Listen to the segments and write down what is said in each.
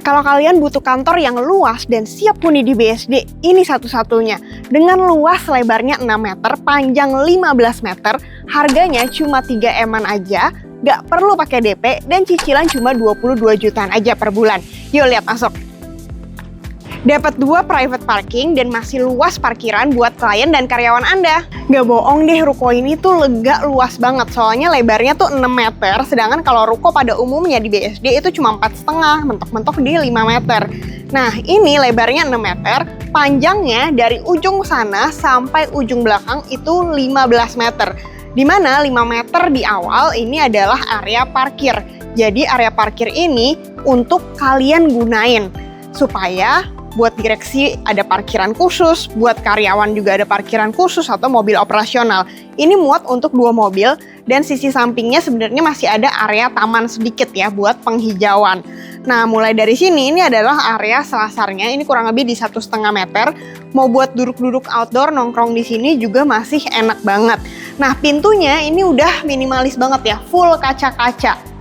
Kalau kalian butuh kantor yang luas dan siap huni di BSD, ini satu-satunya. Dengan luas lebarnya 6 meter, panjang 15 meter, harganya cuma 3 M-an aja, nggak perlu pakai DP, dan cicilan cuma 22 jutaan aja per bulan. Yuk lihat masuk. Dapat 2 private parking dan masih luas parkiran buat klien dan karyawan Anda. Gak bohong deh, ruko ini tuh lega luas banget, soalnya lebarnya tuh 6 meter, sedangkan kalau ruko pada umumnya di BSD itu cuma 4,5, mentok-mentok di 5 meter. Nah, ini lebarnya 6 meter, panjangnya dari ujung sana sampai ujung belakang itu 15 meter. Dimana 5 meter di awal ini adalah area parkir. Jadi area parkir ini untuk kalian gunain supaya buat direksi ada parkiran khusus, buat karyawan juga ada parkiran khusus atau mobil operasional. Ini muat untuk 2 mobil dan sisi sampingnya sebenarnya masih ada area taman sedikit ya buat penghijauan. Nah, mulai dari sini ini adalah area selasarnya, ini kurang lebih di 1,5 meter. Mau buat duduk-duduk outdoor, nongkrong di sini juga masih enak banget. Nah, pintunya ini udah minimalis banget ya, full kaca-kaca.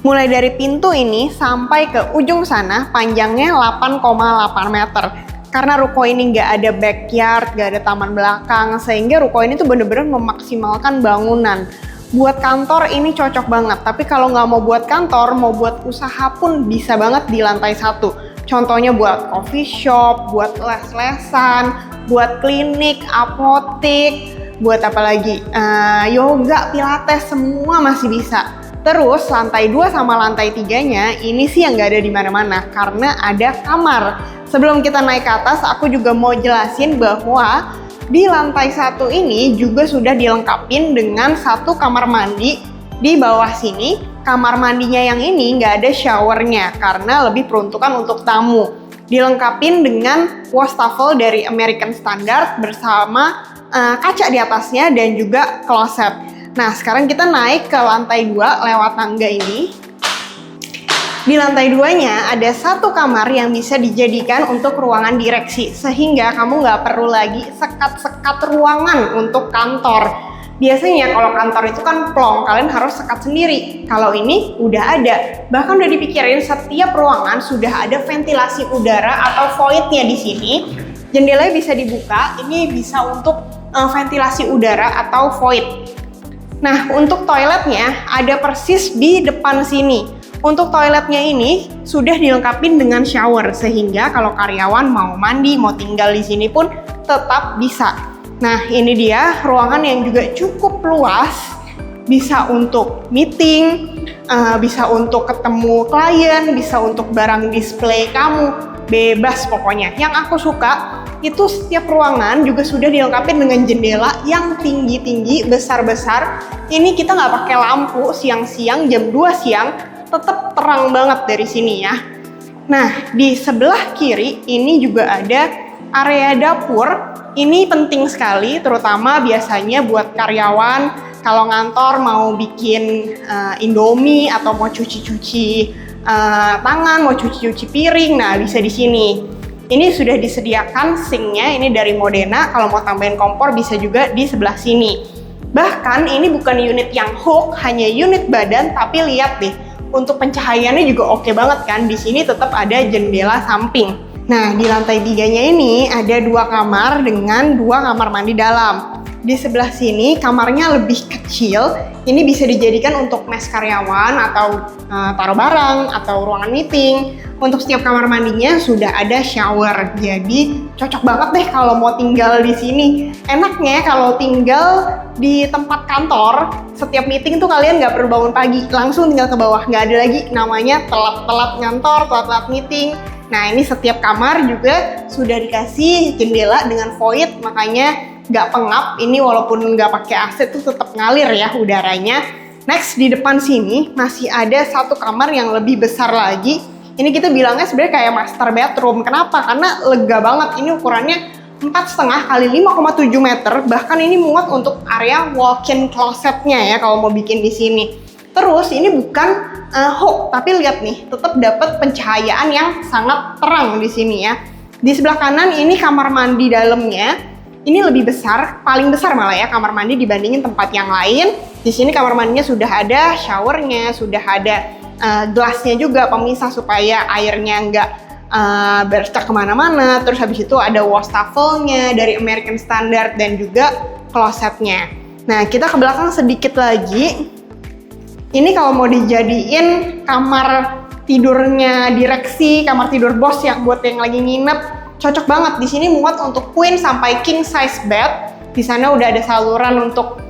Mulai dari pintu ini sampai ke ujung sana panjangnya 8,8 meter. Karena ruko ini nggak ada backyard, nggak ada taman belakang, sehingga ruko ini tuh bener-bener memaksimalkan bangunan. Buat kantor ini cocok banget, tapi kalau nggak mau buat kantor, mau buat usaha pun bisa banget di lantai 1. Contohnya buat coffee shop, buat les-lesan, buat klinik, apotek, buat apa lagi? Yoga, pilates, semua masih bisa. Terus lantai 2 sama lantai 3-nya ini sih yang nggak ada di mana-mana karena ada kamar. Sebelum kita naik ke atas, aku juga mau jelasin bahwa di lantai 1 ini juga sudah dilengkapin dengan 1 kamar mandi di bawah sini. Kamar mandinya yang ini nggak ada showernya karena lebih peruntukan untuk tamu. Dilengkapin dengan wastafel dari American Standard bersama kaca di atasnya dan juga kloset. Nah, sekarang kita naik ke lantai 2 lewat tangga ini. Di lantai 2-nya ada 1 kamar yang bisa dijadikan untuk ruangan direksi, sehingga kamu nggak perlu lagi sekat-sekat ruangan untuk kantor. Biasanya kalau kantor itu kan plong, kalian harus sekat sendiri. Kalau ini udah ada, bahkan udah dipikirin setiap ruangan sudah ada ventilasi udara atau void-nya di sini. Jendelanya bisa dibuka, ini bisa untuk ventilasi udara atau void. Nah, untuk toiletnya ada persis di depan sini. Untuk toiletnya ini sudah dilengkapi dengan shower, sehingga kalau karyawan mau mandi, mau tinggal di sini pun tetap bisa. Nah, ini dia ruangan yang juga cukup luas, bisa untuk meeting, bisa untuk ketemu klien, bisa untuk barang display kamu, bebas pokoknya. Yang aku suka itu setiap ruangan juga sudah dilengkapi dengan jendela yang tinggi-tinggi, besar-besar. Ini kita nggak pakai lampu siang-siang, jam 2 siang, tetap terang banget dari sini ya. Nah, di sebelah kiri ini juga ada area dapur. Ini penting sekali, terutama biasanya buat karyawan kalau ngantor mau bikin Indomie atau mau cuci-cuci tangan, mau cuci-cuci piring, nah bisa di sini. Ini sudah disediakan sinknya, ini dari Modena. Kalau mau tambahin kompor bisa juga di sebelah sini. Bahkan ini bukan unit yang hook, hanya unit badan, tapi lihat deh, untuk pencahayaannya juga oke banget kan. Di sini tetap ada jendela samping. Nah, di lantai 3-nya ini ada 2 kamar dengan 2 kamar mandi dalam. Di sebelah sini kamarnya lebih kecil, ini bisa dijadikan untuk mes karyawan atau taruh barang atau ruangan meeting. Untuk setiap kamar mandinya sudah ada shower, jadi cocok banget deh kalau mau tinggal di sini. Enaknya kalau tinggal di tempat kantor, setiap meeting tuh kalian nggak perlu bangun pagi, langsung tinggal ke bawah, nggak ada lagi namanya telat-telat ngantor, telat-telat meeting. Nah, ini setiap kamar juga sudah dikasih jendela dengan void, makanya nggak pengap. Ini walaupun nggak pakai AC tuh tetap ngalir ya udaranya. Next, di depan sini masih ada 1 kamar yang lebih besar lagi. Ini kita bilangnya sebenarnya kayak master bedroom. Kenapa? Karena lega banget. Ini ukurannya 4,5 kali 5,7 meter. Bahkan ini muat untuk area walk-in closetnya ya kalau mau bikin di sini. Terus ini bukan hook, tapi lihat nih, tetap dapat pencahayaan yang sangat terang di sini ya. Di sebelah kanan ini kamar mandi dalamnya. Ini lebih besar, paling besar malah ya kamar mandi dibandingin tempat yang lain. Di sini kamar mandinya sudah ada showernya, sudah ada gelasnya juga pemisah supaya airnya nggak bercak kemana-mana. Terus habis itu ada wastafelnya dari American Standard dan juga klosetnya. Nah, kita ke belakang sedikit lagi. Ini kalau mau dijadiin kamar tidurnya direksi, kamar tidur bos yang buat yang lagi nginep, cocok banget. Di sini muat untuk queen sampai king size bed. Di sana udah ada saluran untuk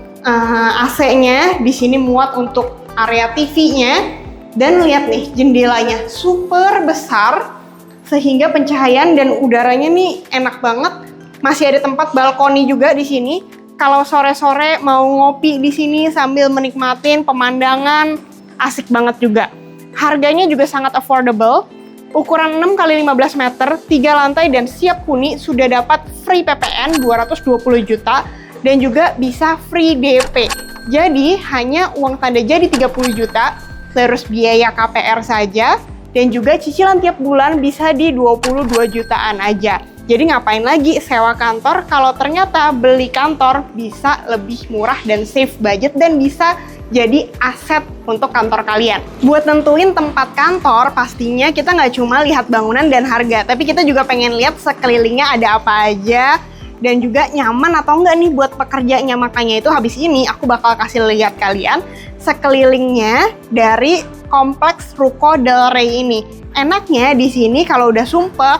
AC-nya. Di sini muat untuk area TV-nya. Dan lihat nih, jendelanya super besar sehingga pencahayaan dan udaranya nih enak banget. Masih ada tempat balkoni juga di sini. Kalau sore-sore mau ngopi di sini sambil menikmatin pemandangan, asik banget juga. Harganya juga sangat affordable. Ukuran 6x15 meter, 3 lantai dan siap huni, sudah dapat free PPN 220 juta dan juga bisa free DP. Jadi hanya uang tanda jadi 30 juta, terus biaya KPR saja, dan juga cicilan tiap bulan bisa di 22 jutaan aja. Jadi ngapain lagi sewa kantor kalau ternyata beli kantor bisa lebih murah dan save budget dan bisa jadi aset untuk kantor kalian. Buat nentuin tempat kantor, pastinya kita nggak cuma lihat bangunan dan harga, tapi kita juga pengen lihat sekelilingnya ada apa aja dan juga nyaman atau enggak nih buat pekerjanya. Makanya itu habis ini aku bakal kasih lihat kalian sekelilingnya dari kompleks Ruko Del Rey ini. Enaknya di sini kalau udah sumpek,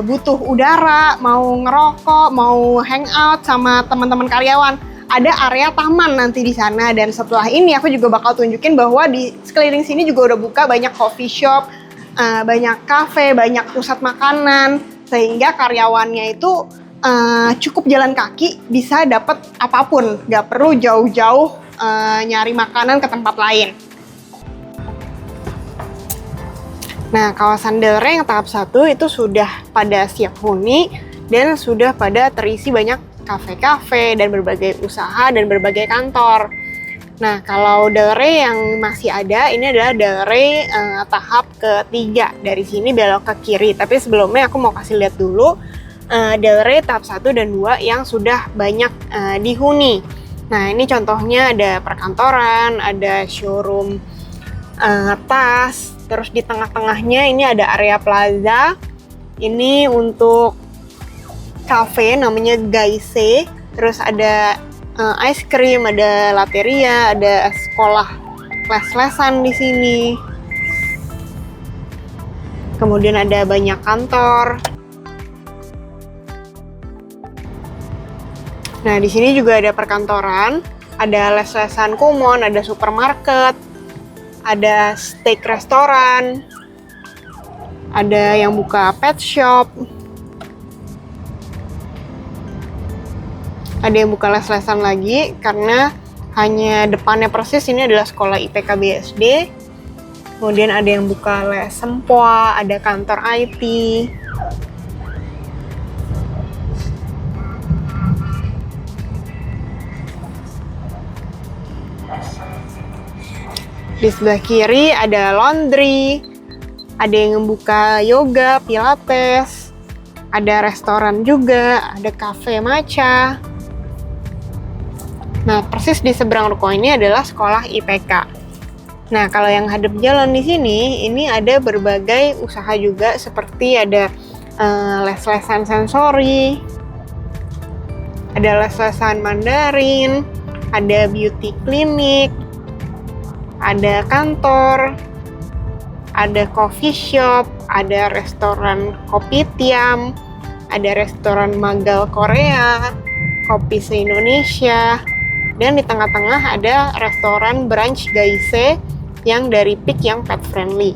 butuh udara, mau ngerokok, mau hangout sama teman-teman karyawan, ada area taman nanti di sana. Dan setelah ini aku juga bakal tunjukin bahwa di sekeliling sini juga udah buka banyak coffee shop, banyak cafe, banyak pusat makanan, sehingga karyawannya itu cukup jalan kaki bisa dapat apapun, gak perlu jauh-jauh nyari makanan ke tempat lain. Nah, kawasan Del Rey yang tahap 1 itu sudah pada siap huni dan sudah pada terisi banyak kafe-kafe dan berbagai usaha dan berbagai kantor. Nah, kalau Del Rey yang masih ada, ini adalah Del Rey tahap ketiga. Dari sini belok ke kiri, tapi sebelumnya aku mau kasih lihat dulu Del Rey tahap 1 dan 2 yang sudah banyak dihuni. Nah, ini contohnya ada perkantoran, ada showroom tas. Terus di tengah-tengahnya ini ada area plaza. Ini untuk cafe namanya Gaise. Terus ada ice cream, ada lateria, ada sekolah les-lesan di sini. Kemudian ada banyak kantor. Nah, di sini juga ada perkantoran, ada les-lesan Kumon, ada supermarket, ada steak restoran, ada yang buka pet shop, ada yang buka les-lesan lagi karena hanya depannya persis ini adalah sekolah IPK BSD. Kemudian ada yang buka les sempoa, ada kantor IT. Di sebelah kiri ada laundry, ada yang membuka yoga, pilates, ada restoran juga, ada cafe matcha. Nah, persis di seberang ruko ini adalah sekolah IPK. Nah, kalau yang hadap jalan di sini, ini ada berbagai usaha juga, seperti ada les-lesan sensori, ada les-lesan Mandarin, ada beauty clinic, ada kantor, ada coffee shop, ada restoran kopi tiam, ada restoran magal Korea, kopi se-Indonesia, dan di tengah-tengah ada restoran brunch Gaise yang dari Peak yang pet friendly.